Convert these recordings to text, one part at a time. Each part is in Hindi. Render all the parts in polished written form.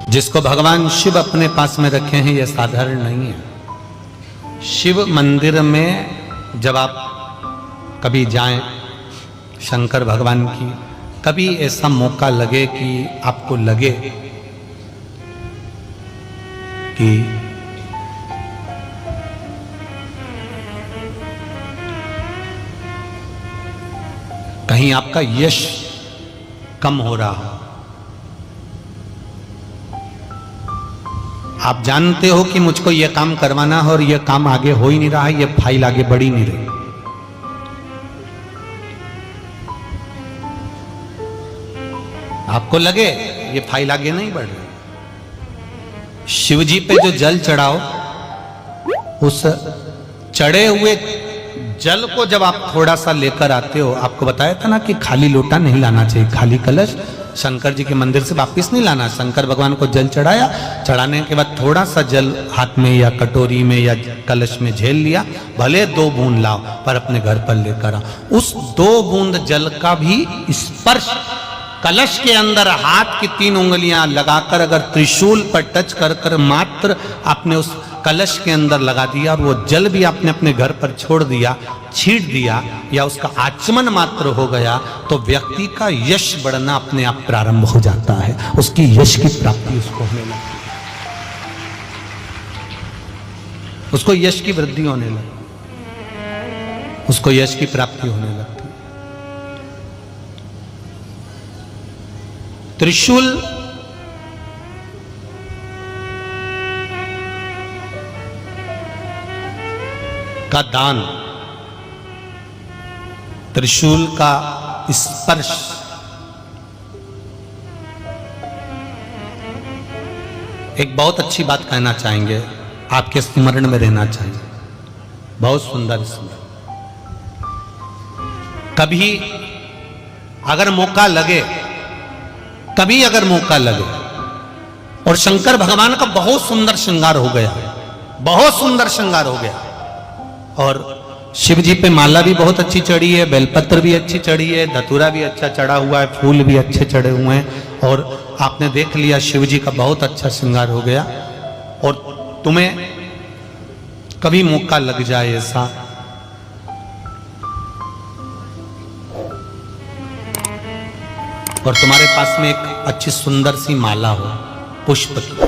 जिसको भगवान शिव अपने पास में रखे हैं, यह साधारण नहीं है। शिव मंदिर में जब आप कभी जाएं शंकर भगवान की, कभी ऐसा मौका लगे कि आपको लगे कि कहीं आपका यश कम हो रहा हो, आप जानते हो कि मुझको यह काम करवाना है और यह काम आगे हो ही नहीं रहा है, यह फाइल आगे बढ़ ही नहीं रही, आपको लगे ये फाइल आगे नहीं बढ़ रही, शिव जी पे जो जल चढ़ाओ, उस चढ़े हुए जल को जब आप थोड़ा सा लेकर आते हो, आपको बताया था ना कि खाली लोटा नहीं लाना चाहिए, खाली कलश शंकर जी के मंदिर से वापस नहीं लाना। शंकर भगवान को जल चढ़ाया, चढ़ाने के बाद थोड़ा सा जल हाथ में या कटोरी में या कलश में झेल लिया, भले 2 बूंद लाओ पर अपने घर पर लेकर आओ। उस 2 बूंद जल का भी स्पर्श कलश के अंदर हाथ की 3 उंगलियां लगाकर अगर त्रिशूल पर टच कर कर मात्र आपने उस कलश के अंदर लगा दिया और वो जल भी आपने अपने घर पर छोड़ दिया, छींट दिया या उसका आचमन मात्र हो गया, तो व्यक्ति का यश बढ़ना अपने आप प्रारंभ हो जाता है, उसकी यश की प्राप्ति उसको होने लगती है, उसको यश की वृद्धि होने लगती, उसको यश की प्राप्ति होने लगती। त्रिशूल का दान, त्रिशूल का स्पर्श, एक बहुत अच्छी बात कहना चाहेंगे, आपके स्मरण में रहना चाहिए, बहुत सुंदर स्मरण। कभी अगर मौका लगे, कभी अगर मौका लगे और शंकर भगवान का बहुत सुंदर श्रृंगार हो गया, बहुत सुंदर श्रृंगार हो गया, और शिव जी पे माला भी बहुत अच्छी चढ़ी है, बेलपत्र भी अच्छी चढ़ी है, धतूरा भी अच्छा चढ़ा हुआ है, फूल भी अच्छे चढ़े हुए हैं, और आपने देख लिया शिव जी का बहुत अच्छा श्रृंगार हो गया, और तुम्हें कभी मौका लग जाए ऐसा, और तुम्हारे पास में एक अच्छी सुंदर सी माला हो पुष्प की,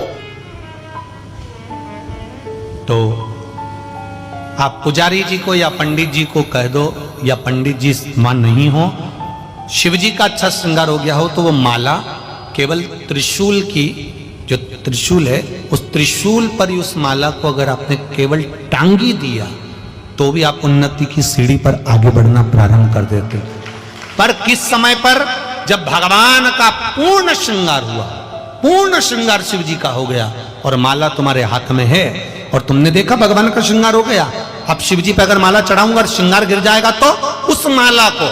तो आप पुजारी जी को या पंडित जी को कह दो, या पंडित जी मान नहीं हो, शिव जी का अच्छा श्रृंगार हो गया हो, तो वो माला केवल त्रिशूल की, जो त्रिशूल है उस त्रिशूल पर ही उस माला को अगर आपने केवल टांगी दिया, तो भी आप उन्नति की सीढ़ी पर आगे बढ़ना प्रारंभ कर देते। पर किस समय पर? जब भगवान का पूर्ण श्रृंगार हुआ, पूर्ण श्रृंगार शिव जी का हो गया और माला तुम्हारे हाथ में है, और तुमने देखा भगवान का श्रृंगार हो गया। अब शिव जी पे अगर माला चढ़ाऊंगा और श्रृंगार गिर जाएगा, तो उस माला को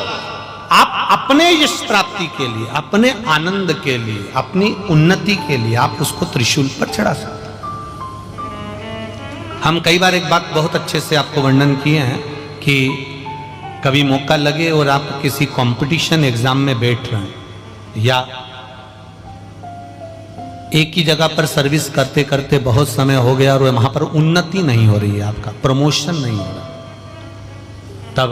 आप अपने यश प्राप्ति के लिए, अपने आनंद के लिए, अपनी उन्नति के लिए आप उसको त्रिशूल पर चढ़ा सकते। हम कई बार एक बात बहुत अच्छे से आपको वर्णन किए हैं कि कभी मौका लगे और आप किसी कंपटीशन एग्जाम में बैठ रहे हैं, या एक ही जगह पर सर्विस करते करते बहुत समय हो गया और वहां पर उन्नति नहीं हो रही है, आपका प्रमोशन नहीं हो रहा, तब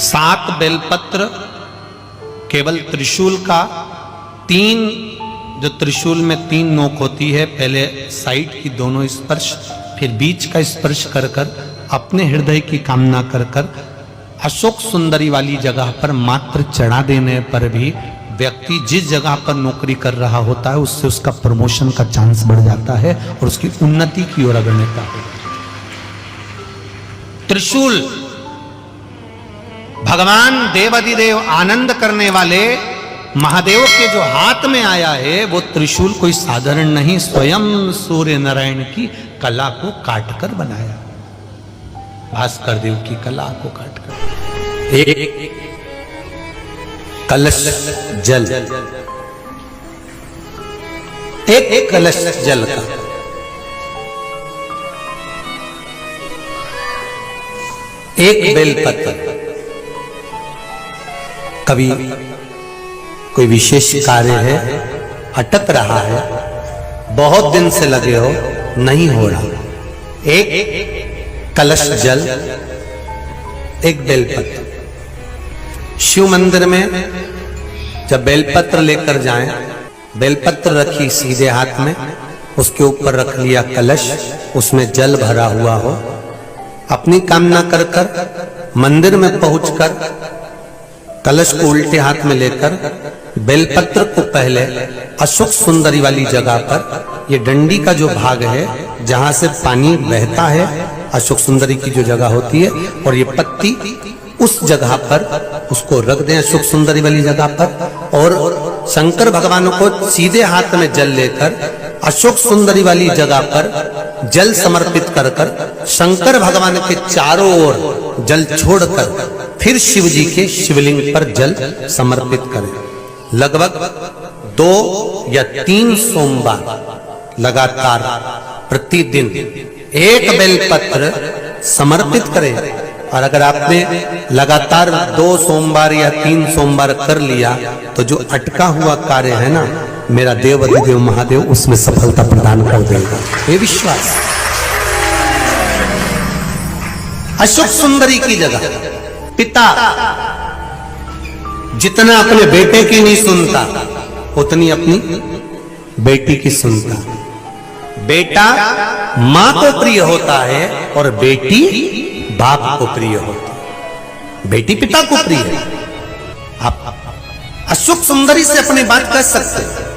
7 बेलपत्र केवल त्रिशूल का, 3 जो त्रिशूल में 3 नोक होती है, पहले साइड की दोनों स्पर्श, फिर बीच का स्पर्श कर कर अपने हृदय की कामना कर कर अशोक सुंदरी वाली जगह पर मात्र चढ़ा देने पर भी व्यक्ति जिस जगह पर नौकरी कर रहा होता है उससे उसका प्रमोशन का चांस बढ़ जाता है और उसकी उन्नति की ओर अग्रसर है। त्रिशूल भगवान देवाधिदेव आनंद करने वाले महादेव के जो हाथ में आया है, वो त्रिशूल कोई साधारण नहीं, स्वयं सूर्य नारायण की कला को काटकर बनाया, भास्कर देव की कला को काटकर। एक कलश जल, एक कलश जल का, एक बेलपत्र। कभी कोई विशेष कार्य है, अटक रहा है, बहुत दिन से लगे हो, नहीं हो रहा, एक कलश जल, एक बेलपत्र। शिव मंदिर में जब बेलपत्र लेकर जाएं, बेलपत्र रखी सीधे हाथ में, उसके ऊपर रख लिया कलश, उसमें जल भरा हुआ हो, अपनी कामना कर कर मंदिर में पहुंचकर कलश को उल्टे हाथ में लेकर बेलपत्र को पहले अशोक सुंदरी वाली जगह पर, ये डंडी का जो भाग है जहां से पानी बहता है, अशोक सुंदरी की जो जगह होती है, और ये पत्ती उस जगह पर उसको रख दें, अशोक सुंदरी वाली जगह पर, और शंकर भगवान को सीधे हाथ में जल लेकर अशोक सुंदरी वाली जगह पर जल समर्पित कर कर शंकर भगवान के चारों ओर जल छोड़कर फिर शिव जी के शिवलिंग पर जल समर्पित करें। लगभग 2 या 3 सोमवार लगातार प्रतिदिन एक बेलपत्र समर्पित करें। और अगर आपने लगातार 2 सोमवार या 3 सोमवार कर लिया तो जो अटका हुआ कार्य है ना, मेरा देव अधिदेव महादेव उसमें सफलता प्रदान कर देगा, ये विश्वास। अशोक सुंदरी की जगह पिता जितना अपने बेटे की नहीं सुनता, उतनी अपनी बेटी की सुनता। बेटा मां को प्रिय होता है और बेटी बाप को प्रिय होता है, बेटी पिता को प्रिय है। आप अशोक सुंदरी से अपनी बात कह सकते हैं।